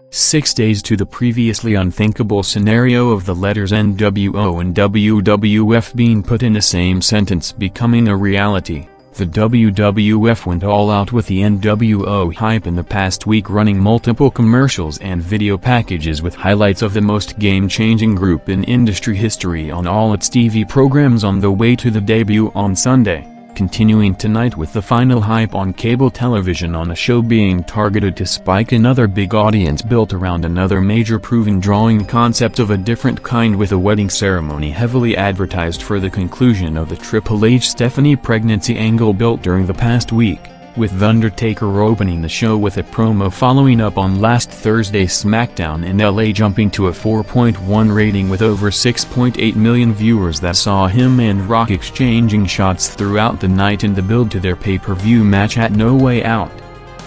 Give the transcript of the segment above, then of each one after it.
6 days to the previously unthinkable scenario of the letters NWO and WWF being put in the same sentence becoming a reality, the WWF went all out with the NWO hype in the past week, running multiple commercials and video packages with highlights of the most game-changing group in industry history on all its TV programs on the way to the debut on Sunday. Continuing tonight with the final hype on cable television on a show being targeted to spike another big audience built around another major proven drawing concept of a different kind, with a wedding ceremony heavily advertised for the conclusion of the Triple H-Stephanie pregnancy angle built during the past week, with The Undertaker opening the show with a promo following up on last Thursday's SmackDown in LA, jumping to a 4.1 rating with over 6.8 million viewers that saw him and Rock exchanging shots throughout the night in the build to their pay-per-view match at No Way Out.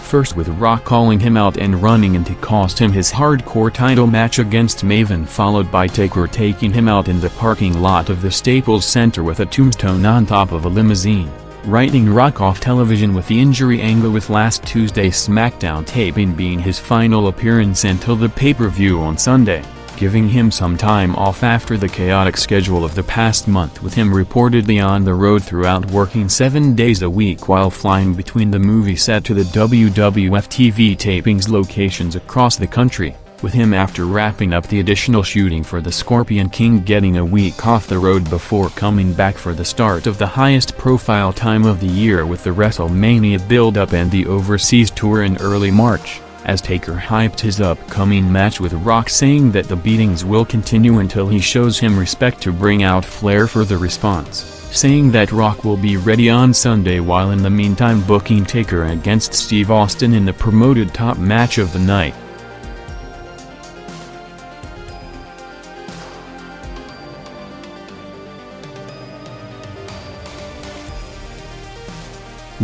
First with Rock calling him out and running in to cost him his hardcore title match against Maven, followed by Taker taking him out in the parking lot of the Staples Center with a tombstone on top of a limousine, writing Rock off television with the injury angle, with last Tuesday's SmackDown taping being his final appearance until the pay-per-view on Sunday, giving him some time off after the chaotic schedule of the past month, with him reportedly on the road throughout, working 7 days a week while flying between the movie set to the WWF TV tapings locations across the country, with him after wrapping up the additional shooting for the Scorpion King getting a week off the road before coming back for the start of the highest profile time of the year with the WrestleMania build-up and the overseas tour in early March, as Taker hyped his upcoming match with Rock, saying that the beatings will continue until he shows him respect, to bring out Flair for the response, saying that Rock will be ready on Sunday, while in the meantime booking Taker against Steve Austin in the promoted top match of the night.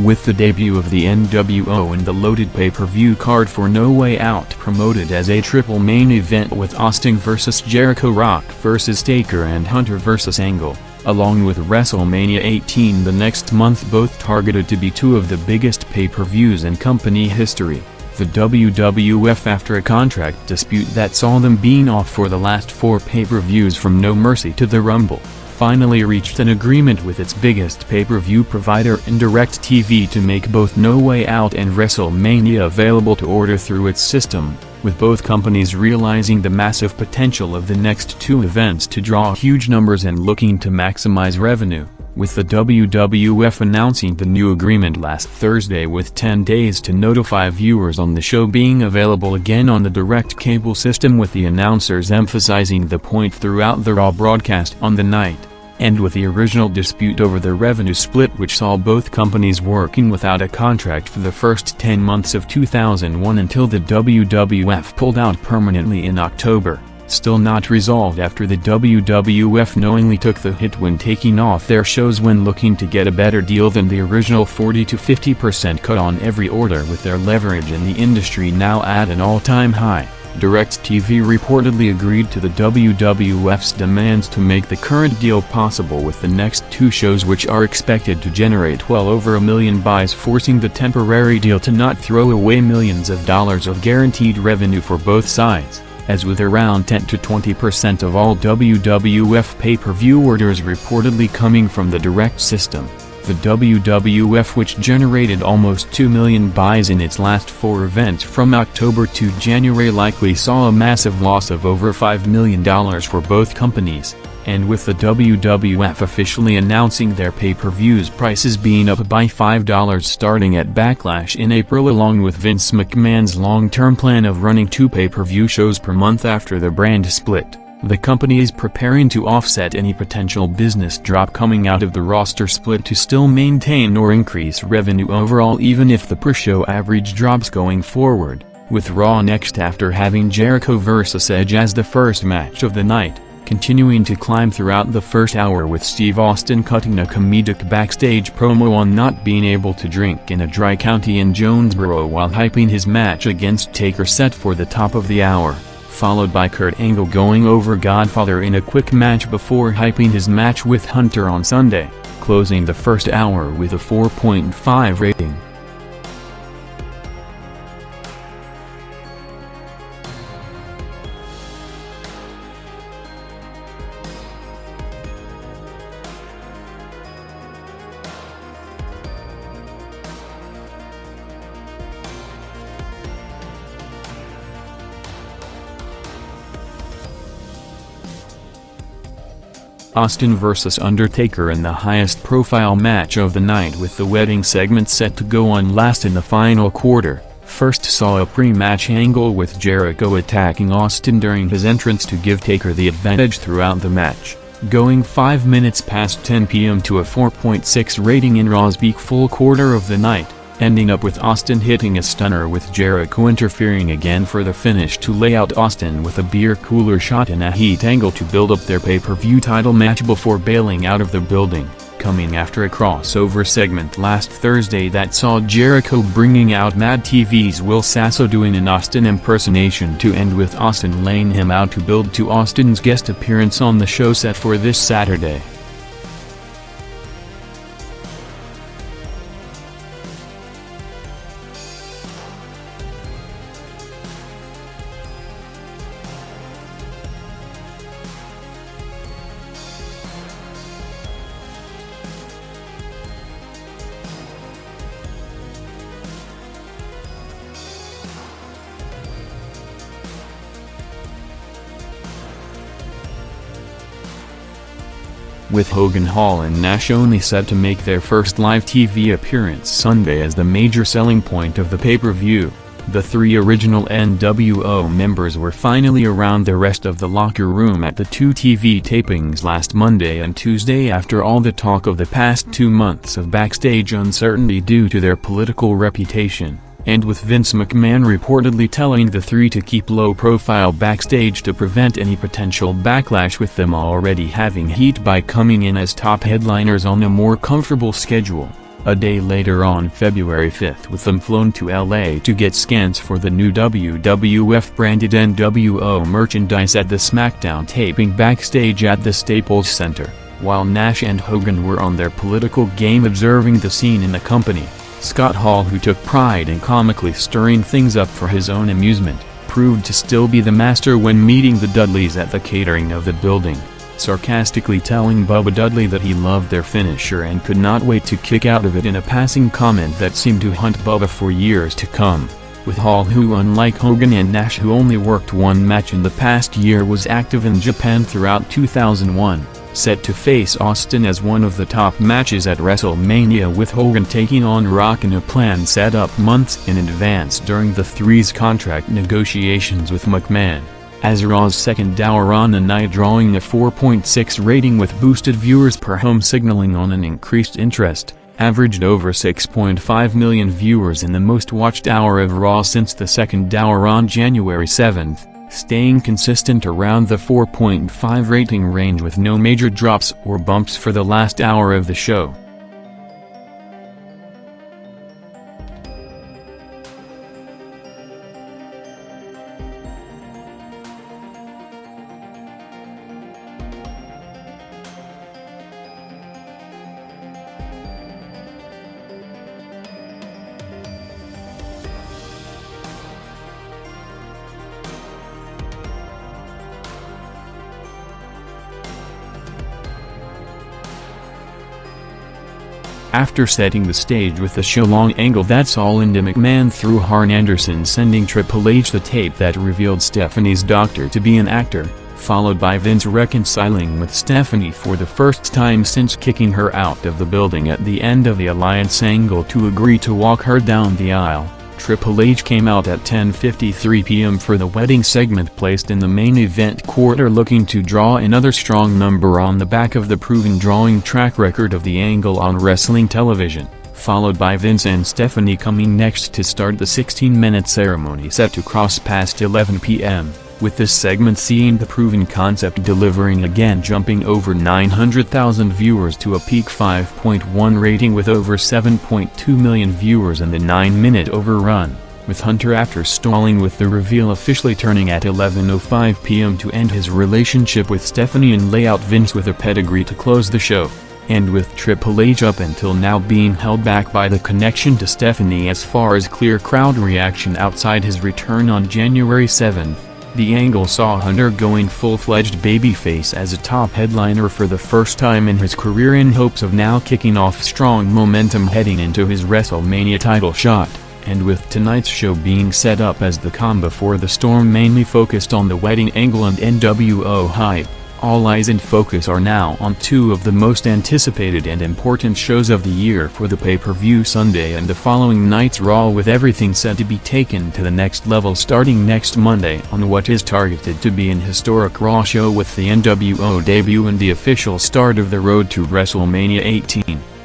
With the debut of the NWO and the loaded pay-per-view card for No Way Out promoted as a triple main event with Austin vs Jericho, Rock vs Taker, and Hunter vs Angle, along with WrestleMania 18 the next month, both targeted to be two of the biggest pay-per-views in company history, the WWF, after a contract dispute that saw them being off for the last 4 pay-per-views from No Mercy to the Rumble, finally reached an agreement with its biggest pay-per-view provider DirecTV to make both No Way Out and WrestleMania available to order through its system, with both companies realizing the massive potential of the next 2 events to draw huge numbers and looking to maximize revenue, with the WWF announcing the new agreement last Thursday, with 10 days to notify viewers on the show being available again on the direct cable system, with the announcers emphasizing the point throughout the Raw broadcast on the night, and with the original dispute over the revenue split, which saw both companies working without a contract for the first 10 months of 2001 until the WWF pulled out permanently in October, still not resolved after the WWF knowingly took the hit when taking off their shows when looking to get a better deal than the original 40 to 50% cut on every order, with their leverage in the industry now at an all-time high. DirecTV reportedly agreed to the WWF's demands to make the current deal possible with the next 2 shows, which are expected to generate well over 1 million buys, forcing the temporary deal to not throw away millions of dollars of guaranteed revenue for both sides, as with around 10 to 20% of all WWF pay-per-view orders reportedly coming from the direct system. The WWF, which generated almost 2 million buys in its last 4 events from October to January, likely saw a massive loss of over $5 million for both companies, and with the WWF officially announcing their pay-per-views prices being up by $5 starting at Backlash in April, along with Vince McMahon's long-term plan of running 2 pay-per-view shows per month after the brand split, the company is preparing to offset any potential business drop coming out of the roster split to still maintain or increase revenue overall, even if the per-show average drops going forward, with Raw next after having Jericho vs Edge as the first match of the night, continuing to climb throughout the first hour, with Steve Austin cutting a comedic backstage promo on not being able to drink in a dry county in Jonesboro while hyping his match against Taker set for the top of the hour, followed by Kurt Angle going over Godfather in a quick match before hyping his match with Hunter on Sunday, closing the first hour with a 4.5 rating. Austin vs. Undertaker in the highest profile match of the night, with the wedding segment set to go on last in the final quarter. First saw a pre-match angle with Jericho attacking Austin during his entrance to give Taker the advantage throughout the match, going 5 minutes past 10 p.m. to a 4.6 rating in Raw's peak full quarter of the night, ending up with Austin hitting a stunner with Jericho interfering again for the finish to lay out Austin with a beer cooler shot in a heat angle to build up their pay-per-view title match before bailing out of the building, coming after a crossover segment last Thursday that saw Jericho bringing out Mad TV's Will Sasso doing an Austin impersonation to end with Austin laying him out to build to Austin's guest appearance on the show set for this Saturday. With Hogan, Hall and Nash only set to make their first live TV appearance Sunday as the major selling point of the pay-per-view, the three original NWO members were finally around the rest of the locker room at the two TV tapings last Monday and Tuesday after all the talk of the past 2 months of backstage uncertainty due to their political reputation, and with Vince McMahon reportedly telling the three to keep low profile backstage to prevent any potential backlash, with them already having heat by coming in as top headliners on a more comfortable schedule. A day later on February 5th, with them flown to LA to get scans for the new WWF branded NWO merchandise at the SmackDown taping backstage at the Staples Center, while Nash and Hogan were on their political game observing the scene in the company. Scott Hall, who took pride in comically stirring things up for his own amusement, proved to still be the master when meeting the Dudleys at the catering of the building, sarcastically telling Bubba Dudley that he loved their finisher and could not wait to kick out of it in a passing comment that seemed to haunt Bubba for years to come. With Hall, who unlike Hogan and Nash, who only worked one match in the past year, was active in Japan throughout 2001, set to face Austin as one of the top matches at WrestleMania, with Hogan taking on Rock in a plan set up months in advance during the three's contract negotiations with McMahon. As Raw's second hour on the night, drawing a 4.6 rating with boosted viewers per home, signaling on an increased interest, averaged over 6.5 million viewers in the most watched hour of Raw since the second hour on January 7th. Staying consistent around the 4.5 rating range with no major drops or bumps for the last hour of the show. After setting the stage with the show-long angle that saw Linda McMahon through Arn Anderson sending Triple H the tape that revealed Stephanie's doctor to be an actor, followed by Vince reconciling with Stephanie for the first time since kicking her out of the building at the end of the Alliance angle to agree to walk her down the aisle, Triple H came out at 10:53 p.m. for the wedding segment placed in the main event quarter, looking to draw another strong number on the back of the proven drawing track record of the angle on wrestling television, followed by Vince and Stephanie coming next to start the 16-minute ceremony set to cross past 11 p.m., with this segment seeing the proven concept delivering again, jumping over 900,000 viewers to a peak 5.1 rating with over 7.2 million viewers in the 9-minute overrun, with Hunter, after stalling with the reveal, officially turning at 11:05 p.m. to end his relationship with Stephanie and lay out Vince with a pedigree to close the show, and with Triple H up until now being held back by the connection to Stephanie as far as clear crowd reaction outside his return on January 7th. The angle saw Hunter going full-fledged babyface as a top headliner for the first time in his career, in hopes of now kicking off strong momentum heading into his WrestleMania title shot, and with tonight's show being set up as the calm before the storm mainly focused on the wedding angle and NWO hype, All eyes and focus are now on two of the most anticipated and important shows of the year for the pay-per-view Sunday and the following night's Raw, with everything set to be taken to the next level starting next Monday on what is targeted to be an historic Raw show with the NWO debut and the official start of the road to WrestleMania 18.